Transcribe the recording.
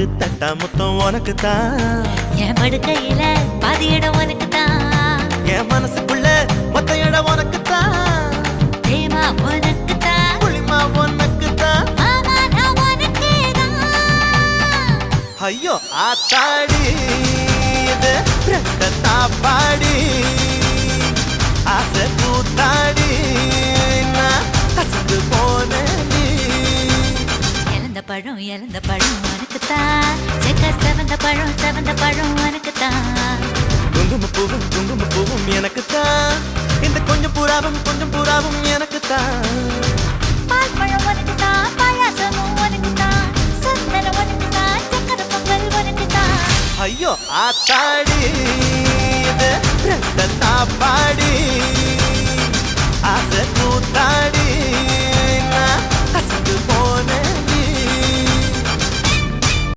எட்டு தட்டா முத்தம் உனக்கு தான் என் படுக்கையில பாதி இடம் உனக்கு தான் என் மனசுக்குள்ள மொத்த இடம் உனக்கு தான் தேமா உனக்கு தான் புளிமா உனக்கு தான் மாமா நான் உனக்கு தான் ஐயோ ஆத்தாடி இது ரெட்ட தாப்பாடி ஆசை கூத்தாடி நான் கசந்து போனேன் இழந்த பழம் உனக்கு தான் செக்க செவந்த பழம் உனக்கு தான் குங்கும பூவும் எனக்கு தான் இந்த கொஞ்சம் புறாவும் எனக்கு தான் பால் பழம் உனக்கு தான் பாயாசமும் உனக்கு தான் சந்தனம் உனக்கு தான் சக்கரை பொங்கல் உனக்கு தான் ஐயோ ஆத்தாடி இது ரெட்ட தாப்பாடி ஆசை கூத்தாடி நான் கசந்து